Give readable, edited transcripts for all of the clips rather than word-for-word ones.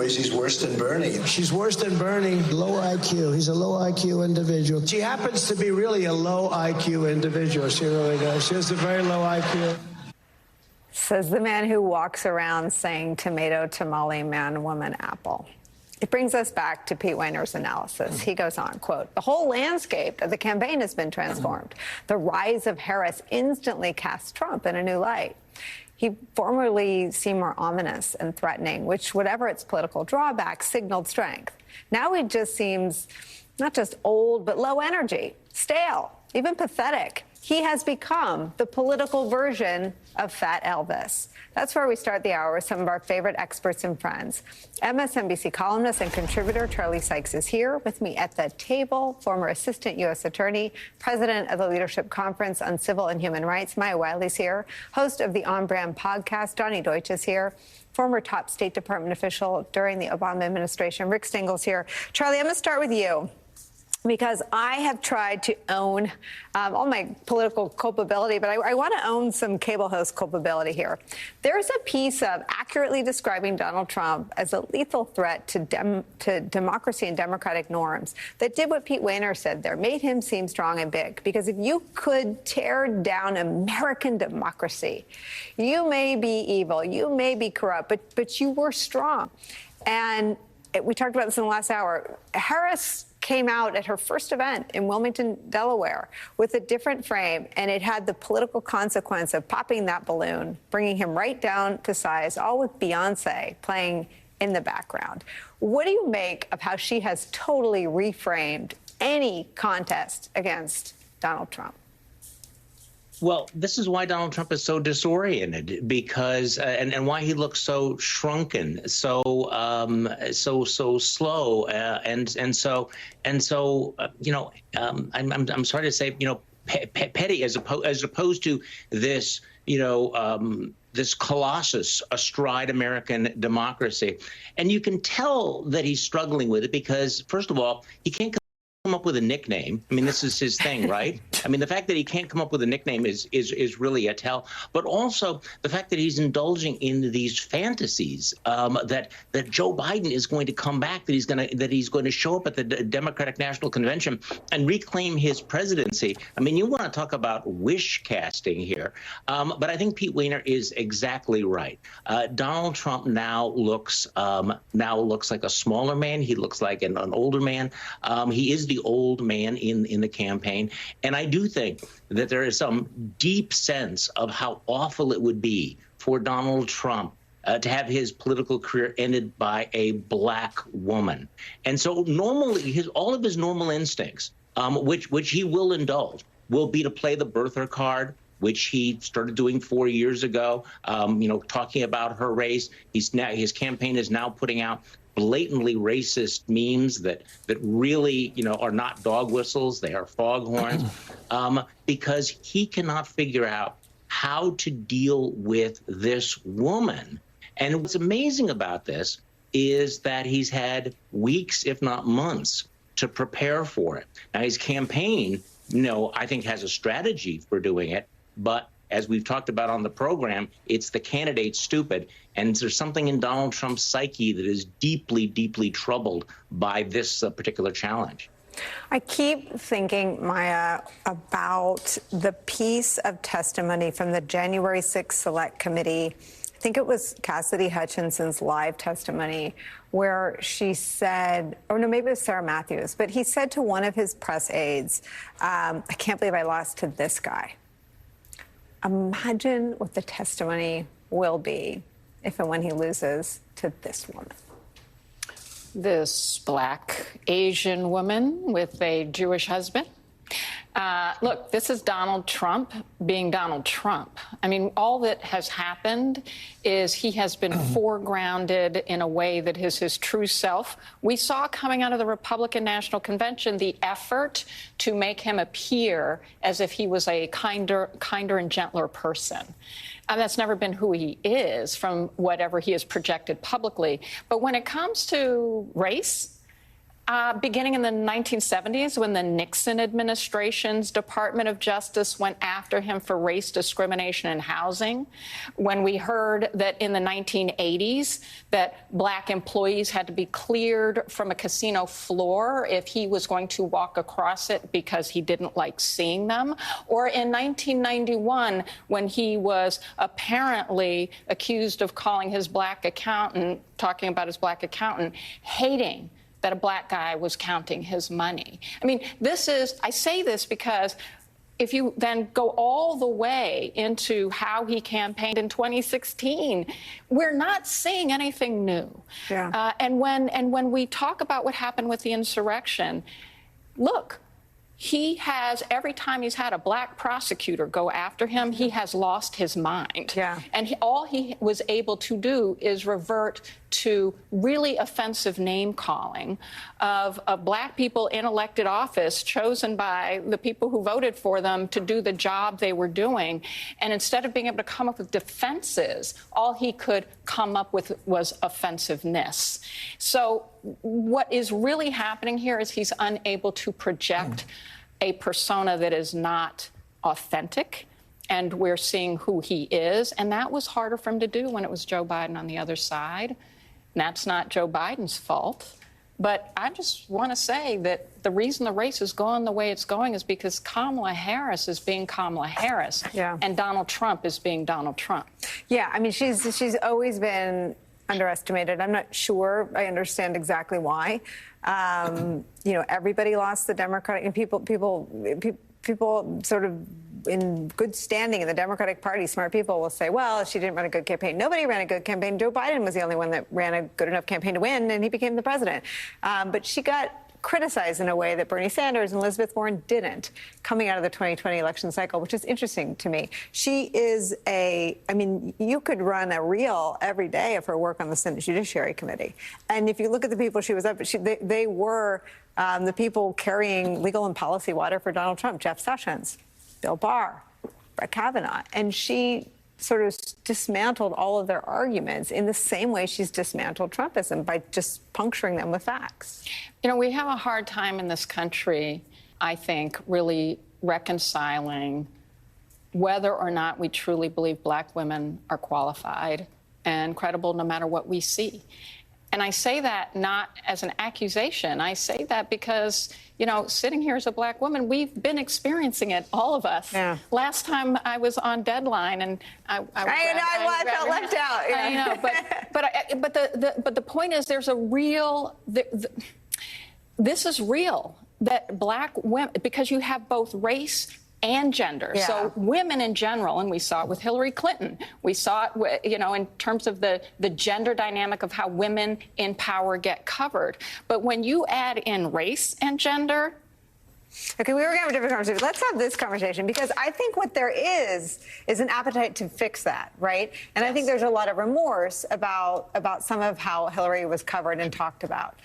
ways, he's worse than Bernie. She's worse than Bernie. Low IQ. He's a low IQ individual. She happens to be really a low IQ individual. She really does. She has a very low IQ. Says the man who walks around saying tomato, tamale, man, woman, apple. It brings us back to Pete Wehner's analysis. He goes on, quote, the whole landscape of the campaign has been transformed. The rise of Harris instantly casts Trump in a new light. He formerly seemed more ominous and threatening, which, whatever its political drawbacks, signaled strength. Now he just seems not just old, but low energy, stale, even pathetic. He has become the political version of Fat Elvis. That's where we start the hour with some of our favorite experts and friends. MSNBC columnist and contributor Charlie Sykes is here with me at the table. Former Assistant U.S. Attorney, President of the Leadership Conference on Civil and Human Rights, Maya Wiley's here. Host of the On Brand podcast, Donnie Deutsch is here. Former top State Department official during the Obama administration, Rick Stingel's here. Charlie, I'm going to start with you, because I have tried to own all my political culpability, but I want to own some cable host culpability here. There's a piece of accurately describing Donald Trump as a lethal threat to democracy and democratic norms that did what Pete Wehner said there, made him seem strong and big. Because if you could tear down American democracy, you may be evil, you may be corrupt, but you were strong. And we talked about this in the last hour. Harris came out at her first event in Wilmington, Delaware, with a different frame, and it had the political consequence of popping that balloon, bringing him right down to size, all with Beyonce playing in the background. What do you make of how she has totally reframed any contest against Donald Trump? Well, this is why Donald Trump is so disoriented, because and why he looks so shrunken, so slow, and so I'm sorry to say, petty as opposed to this this colossus astride American democracy. And you can tell that he's struggling with it because, first of all, he can't come up with a nickname. I mean, this is his thing, right? I mean, the fact that he can't come up with a nickname is really a tell. But also the fact that he's indulging in these fantasies that Joe Biden is going to come back, that he's going to show up at the Democratic National Convention and reclaim his presidency. I mean, you want to talk about wish casting here. But I think Pete Wehner is exactly right. Donald Trump now looks like a smaller man. He looks like an older man. He is the old man in the campaign. And I do think that there is some deep sense of how awful it would be for Donald Trump to have his political career ended by a black woman. And so normally all of his normal instincts, which he will indulge, will be to play the birther card, which he started doing 4 years ago, talking about her race. His campaign is now putting out blatantly racist memes that really, are not dog whistles, they are foghorns, because he cannot figure out how to deal with this woman. And what's amazing about this is that he's had weeks, if not months, to prepare for it. Now, his campaign, I think has a strategy for doing it, but as we've talked about on the program, it's the candidate stupid. And there's something in Donald Trump's psyche that is deeply, deeply troubled by this particular challenge. I keep thinking, Maya, about the piece of testimony from the January 6th Select Committee. I think it was Cassidy Hutchinson's live testimony where she said, or no, maybe it was Sarah Matthews, but he said to one of his press aides, I can't believe I lost to this guy. Imagine what the testimony will be if and when he loses to this woman. This black Asian woman with a Jewish husband. Look, this is Donald Trump being Donald Trump. I mean, all that has happened is he has been foregrounded in a way that is his true self. We saw coming out of the Republican National Convention the effort to make him appear as if he was a kinder and gentler person. And that's never been who he is from whatever he has projected publicly. But when it comes to race, Beginning in the 1970s, when the Nixon administration's Department of Justice went after him for race discrimination in housing, when we heard that in the 1980s that black employees had to be cleared from a casino floor if he was going to walk across it because he didn't like seeing them, or in 1991 when he was apparently accused of calling his black accountant, talking about his black accountant, hating that a black guy was counting his money. I mean, I say this because if you then go all the way into how he campaigned in 2016, we're not seeing anything new. Yeah. And when we talk about what happened with the insurrection, look, he has, every time he's had a black prosecutor go after him, he has lost his mind. Yeah. And all he was able to do is revert to really offensive name-calling of black people in elected office chosen by the people who voted for them to do the job they were doing. And instead of being able to come up with defenses, all he could come up with was offensiveness. So what is really happening here is he's unable to project a persona that is not authentic, and we're seeing who he is. And that was harder for him to do when it was Joe Biden on the other side. And that's not Joe Biden's fault. But I just want to say that the reason the race is going the way it's going is because Kamala Harris is being Kamala Harris, yeah, and Donald Trump is being Donald Trump. Yeah, I mean, she's always been underestimated. I'm not sure I understand exactly why. You know, everybody lost the Democratic, and people sort of in good standing in the Democratic Party, smart people will say, well, she didn't run a good campaign. Nobody ran a good campaign. Joe Biden was the only one that ran a good enough campaign to win, and he became the president. But she got criticized in a way that Bernie Sanders and Elizabeth Warren didn't coming out of the 2020 election cycle, which is interesting to me. She is I mean, you could run a reel every day of her work on the Senate Judiciary Committee. And if you look at the people she was up, they were the people carrying legal and policy water for Donald Trump: Jeff Sessions, Bill Barr, Brett Kavanaugh. And she sort of dismantled all of their arguments in the same way she's dismantled Trumpism, by just puncturing them with facts. You know, we have a hard time in this country, I think, really reconciling whether or not we truly believe black women are qualified and credible no matter what we see. And I say that not as an accusation. I say that because, you know, sitting here as a black woman, we've been experiencing it, all of us. Yeah. Last time I was on Deadline, and I felt left out. Yeah. I know, but the point is, there's a real. This is real, that black women, because you have both race and gender. Yeah. So women in general, and we saw it with Hillary Clinton, we saw it, you know, in terms of the gender dynamic of how women in power get covered. But when you add in race and gender. Okay, we were going to have a different conversation. Let's have this conversation, because I think what there is an appetite to fix that, right? And I think there's a lot of remorse about some of how Hillary was covered and talked about.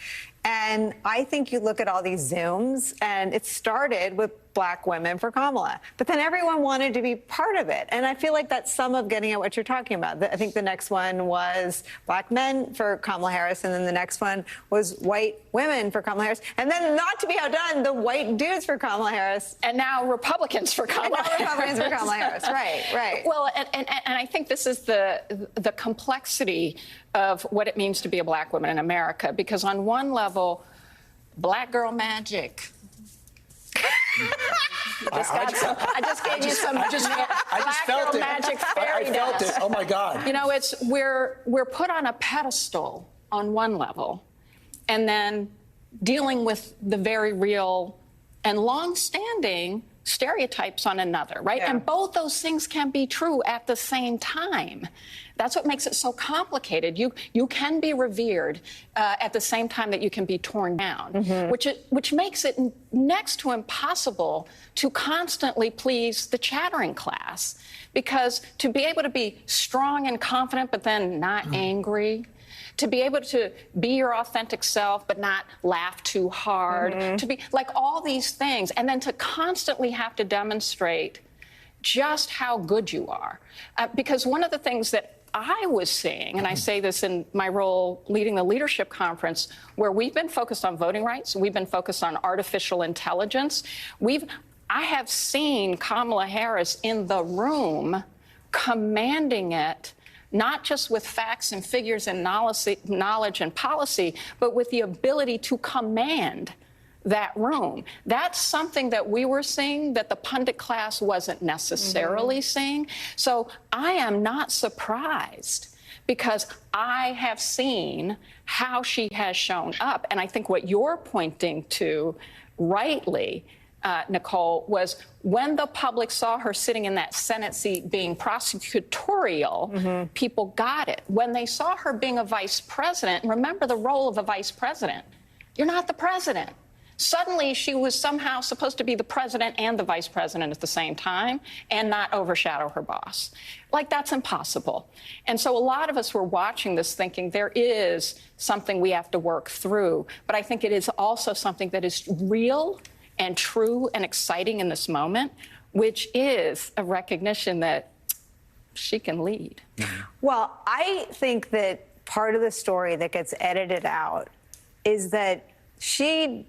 And I think you look at all these Zooms, and it started with black women for Kamala, but then everyone wanted to be part of it. And I feel like that's some of getting at what you're talking about. I think the next one was black men for Kamala Harris, and then the next one was white women for Kamala Harris. And then, not to be outdone, the white dudes for Kamala Harris. And now Republicans for Kamala Harris. And now Republicans for Kamala Harris, right. Well, and I think this is the complexity of what it means to be a black woman in America, because on one level, black girl magic. I just gave you some I just felt it. magic fairy I felt dust. it. Oh my God. You know, we're put on a pedestal on one level, and then dealing with the very real and long-standing stereotypes on another, right? Yeah. And both those things can be true at the same time. That's what makes it so complicated. You can be revered at the same time that you can be torn down, which makes it next to impossible to constantly please the chattering class. Because to be able to be strong and confident, but then not angry, to be able to be your authentic self but not laugh too hard, to be like all these things, and then to constantly have to demonstrate just how good you are. Because one of the things that I was seeing, and I say this in my role leading the leadership conference, where we've been focused on voting rights, we've been focused on artificial intelligence. I have seen Kamala Harris in the room commanding it, not just with facts and figures and knowledge and policy, but with the ability to command that room. That's something that we were seeing that the pundit class wasn't necessarily seeing. So I am not surprised, because I have seen how she has shown up. And I think what you're pointing to rightly, Nicolle, was when the public saw her sitting in that Senate seat being prosecutorial, people got it. When they saw her being a vice president, remember the role of a vice president. You're not the president. Suddenly, she was somehow supposed to be the president and the vice president at the same time and not overshadow her boss. Like, that's impossible. And so a lot of us were watching this thinking there is something we have to work through. But I think it is also something that is real and true and exciting in this moment, which is a recognition that she can lead. Well, I think that part of the story that gets edited out is that she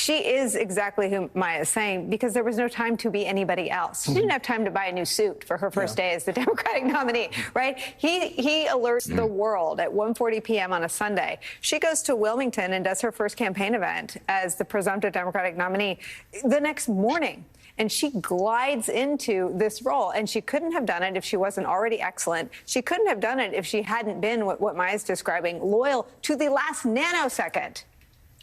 is exactly who Maya is saying, because there was no time to be anybody else. She didn't have time to buy a new suit for her first day as the Democratic nominee, right? He alerts the world at 1:40 p.m. on a Sunday. She goes to Wilmington and does her first campaign event as the presumptive Democratic nominee the next morning. And she glides into this role. And she couldn't have done it if she wasn't already excellent. She couldn't have done it if she hadn't been what Maya's describing, loyal to the last nanosecond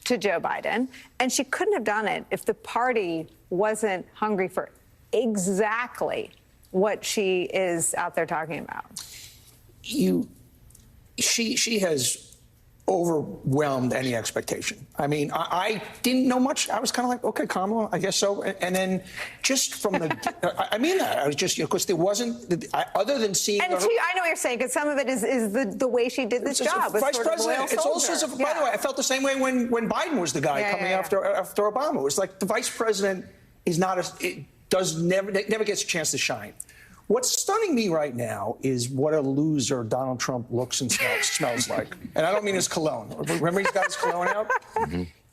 to Joe Biden. And she couldn't have done it if the party wasn't hungry for exactly what she is out there talking about. She has overwhelmed any expectation. I mean, I didn't know much. I was kind of like, okay, Kamala, I guess so. And then just from the, I mean that, I was just, because there wasn't, other than seeing and her. I know what you're saying, because some of it is the way she did this job. Vice President. It's also, by the way, I felt the same way when Biden was the guy coming after Obama. It was like the vice president is not never gets a chance to shine. What's stunning me right now is what a loser Donald Trump looks and smells like. And I don't mean his cologne. Remember he's got his cologne out?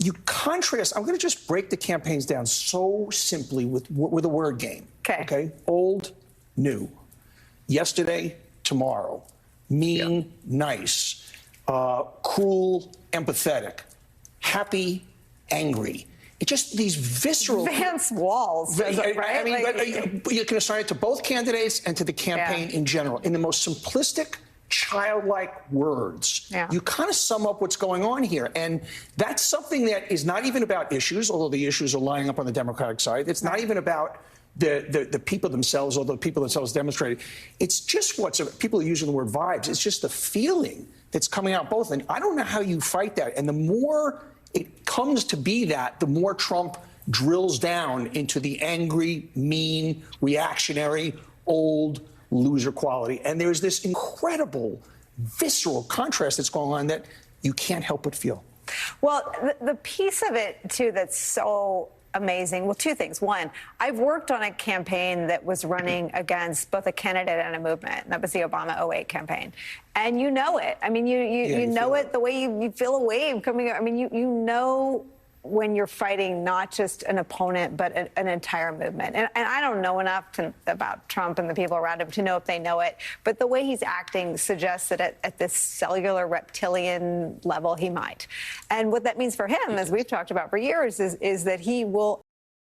You contrast, I'm going to just break the campaigns down so simply with a word game. Okay? Old, new. Yesterday, tomorrow. Mean, nice. Cruel, empathetic. Happy, angry. It's just these visceral... Vance Walls, right? I mean, but you can assign it to both candidates and to the campaign in general. In the most simplistic, childlike words, you kind of sum up what's going on here. And that's something that is not even about issues, although the issues are lining up on the Democratic side. It's not even about the people themselves, although the people themselves demonstrated. It's just people are using the word vibes. It's just the feeling that's coming out both. And I don't know how you fight that. And the more it comes to be that, the more Trump drills down into the angry, mean, reactionary, old loser quality. And there's this incredible, visceral contrast that's going on that you can't help but feel. Well, the piece of it, too, that's so amazing. Well, two things. One, I've worked on a campaign that was running against both a candidate and a movement. And that was the Obama 08 campaign. And you know it. I mean, you know it the way you feel a wave coming up. I mean, you know when you're fighting not just an opponent, but an entire movement. And I don't know enough about Trump and the people around him to know if they know it. But the way he's acting suggests that at this cellular reptilian level, he might. And what that means for him, as we've talked about for years, is that he will